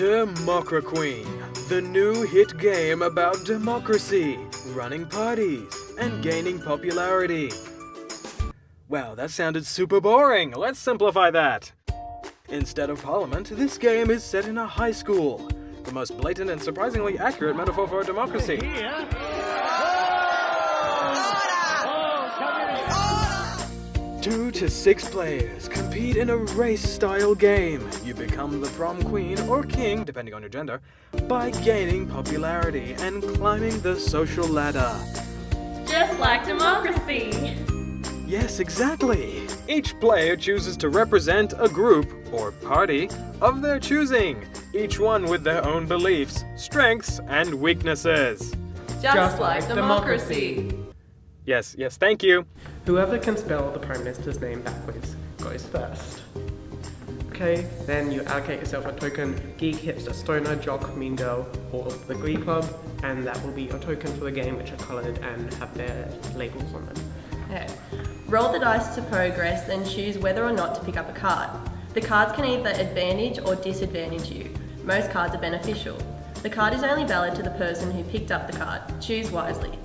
Democraqueen, the new hit game about democracy, running parties, and gaining popularity. Wow, that sounded super boring. Let's simplify that. Instead of Parliament, this game is set in a high school. The most blatant and surprisingly accurate metaphor for a democracy. 2 to 6 players compete in a race-style game. You become the prom queen or king, depending on your gender, by gaining popularity and climbing the social ladder. Just like democracy! Yes, exactly! Each player chooses to represent a group, or party, of their choosing, each one with their own beliefs, strengths, and weaknesses. Just like democracy! Yes, thank you. Whoever can spell the Prime Minister's name backwards goes first. Okay, then you allocate yourself a token: geek, hipster, stoner, jock, mean girl, or the Glee Club, and that will be your token for the game, which are coloured and have their labels on them. Okay. Roll the dice to progress, then choose whether or not to pick up a card. The cards can either advantage or disadvantage you. Most cards are beneficial. The card is only valid to the person who picked up the card. Choose wisely.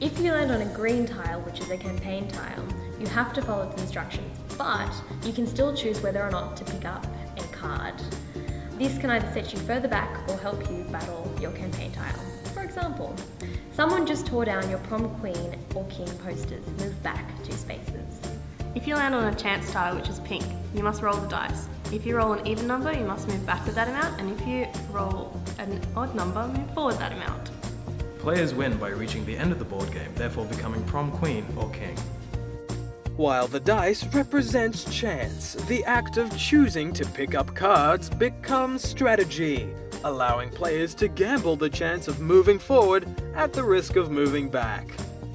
If you land on a green tile, which is a campaign tile, you have to follow its instructions, but you can still choose whether or not to pick up a card. This can either set you further back or help you battle your campaign tile. For example, someone just tore down your prom queen or king posters. Move back 2 spaces. If you land on a chance tile, which is pink, you must roll the dice. If you roll an even number, you must move backward that amount, and if you roll an odd number, move forward that amount. Players win by reaching the end of the board game, therefore becoming prom queen or king. While the dice represents chance, the act of choosing to pick up cards becomes strategy, allowing players to gamble the chance of moving forward at the risk of moving back.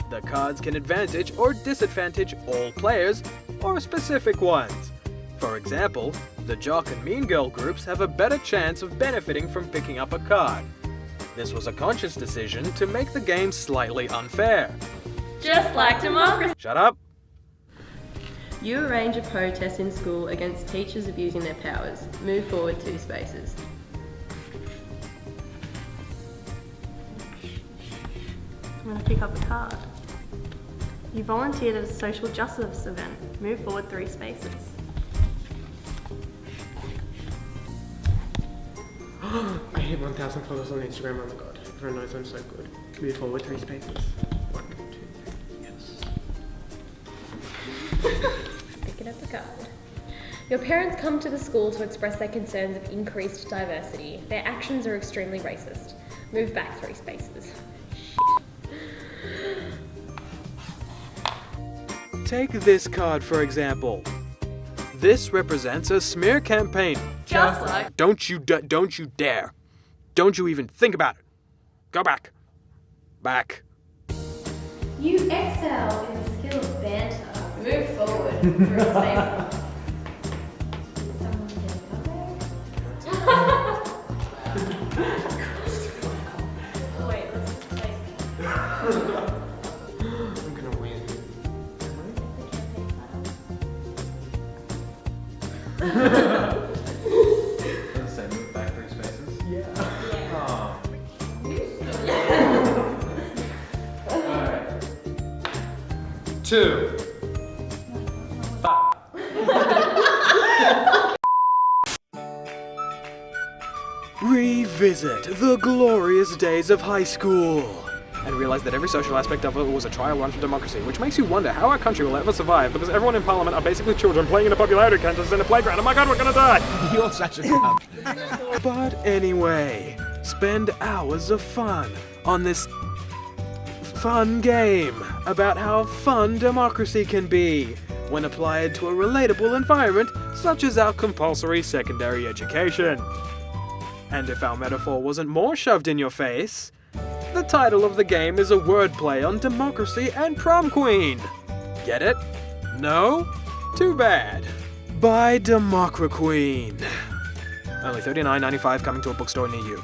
The cards can advantage or disadvantage all players, or specific ones. For example, the jock and mean girl groups have a better chance of benefiting from picking up a card. This was a conscious decision to make the game slightly unfair. Just like democracy! Shut up! You arrange a protest in school against teachers abusing their powers. Move forward 2 spaces. I'm going to pick up a card. You volunteered at a social justice event. Move forward 3 spaces. I hit 1,000 followers on Instagram, oh my god. Everyone knows I'm so good. Move forward 3 spaces. 1, 2, yes. Picking up a card. Your parents come to the school to express their concerns of increased diversity. Their actions are extremely racist. Move back 3 spaces. Take this card for example. This represents a smear campaign. Just like... Don't you dare. Don't you even think about it. Go back. Back. You excel in the skill of banter. Move forward 3 spaces. Someone's gonna come Wait, let's just take... I'm gonna win. Let's say move back 3 spaces. Yeah. Oh. Alright. 2. Revisit the glorious days of high school and realize that every social aspect of it was a trial run for democracy, which makes you wonder how our country will ever survive because everyone in Parliament are basically children playing in a popularity contest in a playground. Oh my god, we're gonna die! You're such a cunt. But anyway, spend hours of fun on this fun game about how fun democracy can be when applied to a relatable environment such as our compulsory secondary education. And if our metaphor wasn't more shoved in your face, the title of the game is a wordplay on democracy and prom queen. Get it? No? Too bad. Buy Democraqueen. Only $39.95 coming to a bookstore near you.